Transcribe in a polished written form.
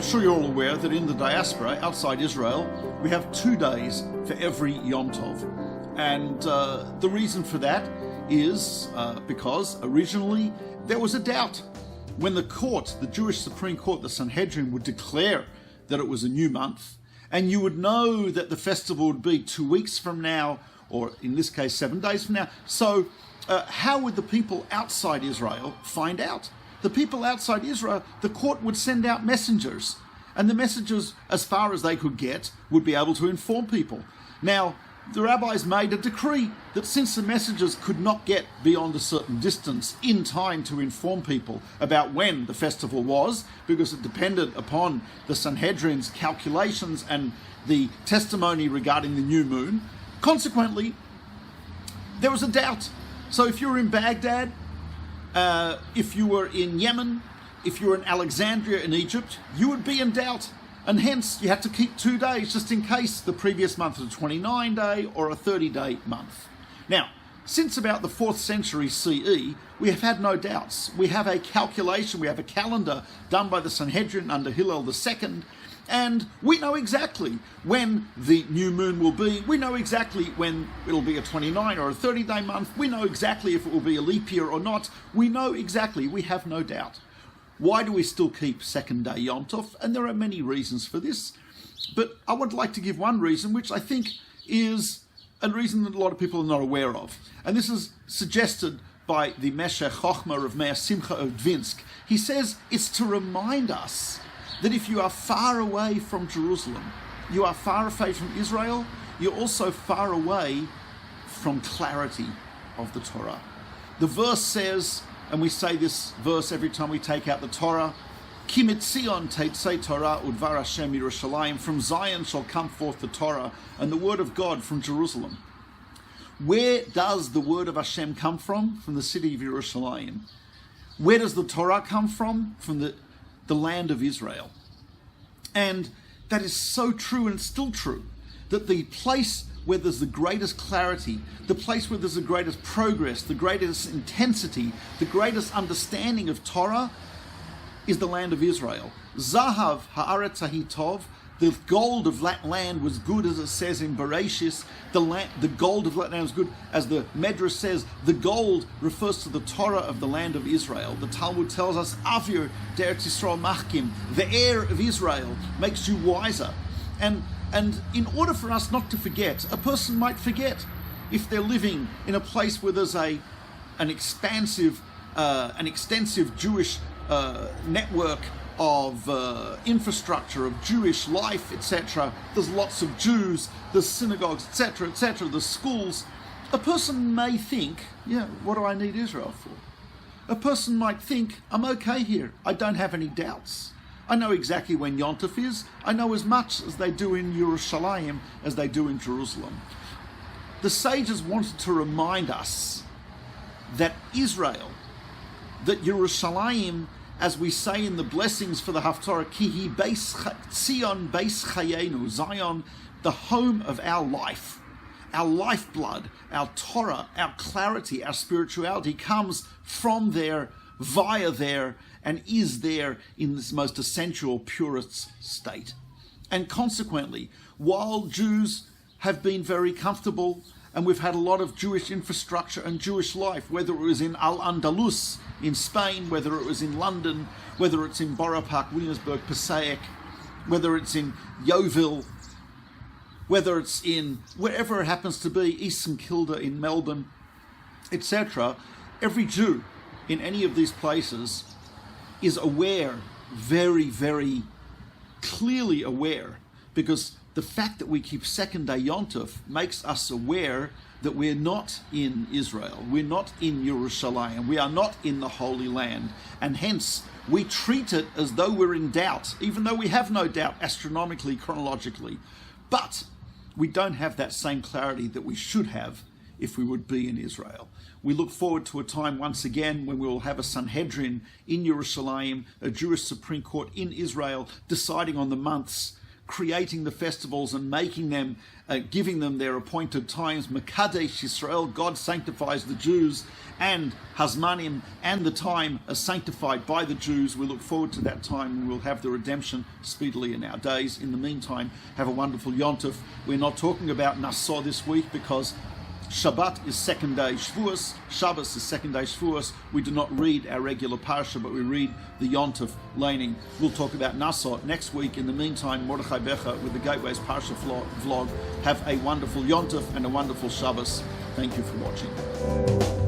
sure you're all aware that in the diaspora outside Israel, we have 2 days for every Yom Tov. And the reason for that is because originally there was a doubt. When the court, the Jewish Supreme Court, the Sanhedrin, would declare that it was a new month, and you would know that the festival would be 2 weeks from now, or in this case 7 days from now. So how would the people outside Israel find out? The people outside Israel, the court would send out messengers, and the messengers, as far as they could get, would be able to inform people. Now, the rabbis made a decree that since the messengers could not get beyond a certain distance in time to inform people about when the festival was, because it depended upon the Sanhedrin's calculations and the testimony regarding the new moon, consequently, there was a doubt. So if you were in Baghdad, if you were in Yemen, if you were in Alexandria in Egypt, you would be in doubt. And hence, you had to keep 2 days just in case the previous month was a 29-day or a 30-day month. Now, since about the 4th century CE, we have had no doubts. We have a calculation, we have a calendar done by the Sanhedrin under Hillel II, and we know exactly when the new moon will be. We know exactly when it'll be a 29 or a 30-day month. We know exactly if it will be a leap year or not. We know exactly, we have no doubt. Why do we still keep second day Yom Tov? And there are many reasons for this, but I would like to give one reason, which I think is a reason that a lot of people are not aware of. And this is suggested by the Meshech Chochmah of Meir Simcha of Dvinsk. He says it's to remind us that if you are far away from Jerusalem, you are far away from Israel, you're also far away from clarity of the Torah. The verse says, and we say this verse every time we take out the Torah, Ki mitzion teitzei Torah udvar Hashem Yerushalayim, from Zion shall come forth the Torah and the word of God from Jerusalem. Where does the word of Hashem come from? From the city of Yerushalayim. Where does the Torah come from? From the land of Israel. And that is so true, and still true, that the place where there's the greatest clarity, the place where there's the greatest progress, the greatest intensity, the greatest understanding of Torah is the land of Israel. Zahav haaretz tov, the gold of that land was good, as it says in Bereshis. The gold of that land was good, as the Medrash says. The gold refers to the Torah of the land of Israel. The Talmud tells us, Avir de'eretz Yisrael machkim, the air of Israel makes you wiser. And in order for us not to forget, a person might forget if they're living in a place where there's an extensive Jewish network of infrastructure, of Jewish life, etc. There's lots of Jews, there's synagogues, etc., etc., there's schools. A person may think, yeah, what do I need Israel for? A person might think, I'm okay here, I don't have any doubts. I know exactly when Yom Tov is. I know as much as they do in Yerushalayim as they do in Jerusalem. The sages wanted to remind us that Israel, that Yerushalayim, as we say in the blessings for the Haftarah, Kihi Tzion Beis Chayenu, Zion, the home of our life, our lifeblood, our Torah, our clarity, our spirituality comes from there, via there, and is there in this most essential, purest state. And consequently, while Jews have been very comfortable, and we've had a lot of Jewish infrastructure and Jewish life, whether it was in Al-Andalus in Spain, whether it was in London, whether it's in Borough Park, Williamsburg, Passaic, whether it's in Yeovil, whether it's in wherever it happens to be, East St Kilda in Melbourne, etc., every Jew in any of these places is aware, very, very clearly aware, because the fact that we keep second day Yom Tov makes us aware that we're not in Israel, we're not in Yerushalayim, we are not in the Holy Land, and hence we treat it as though we're in doubt, even though we have no doubt astronomically, chronologically. But we don't have that same clarity that we should have if we would be in Israel. We look forward to a time once again when we will have a Sanhedrin in Yerushalayim, a Jewish Supreme Court in Israel, deciding on the months creating the festivals and making them, giving them their appointed times. Mekadesh Yisrael, God sanctifies the Jews, and Hazmanim, and the time are sanctified by the Jews. We look forward to that time, and we'll have the redemption speedily in our days. In the meantime, have a wonderful Yom Tov. We're not talking about Nassau this week because Shabbat is second day Shavuos, Shabbos is second day Shavuos. We do not read our regular parsha, but we read the Yom Tov laning. We'll talk about Nassau next week. In the meantime, Mordechai Becher with the Gateway's Parsha vlog. Have a wonderful Yom Tov and a wonderful Shabbos. Thank you for watching.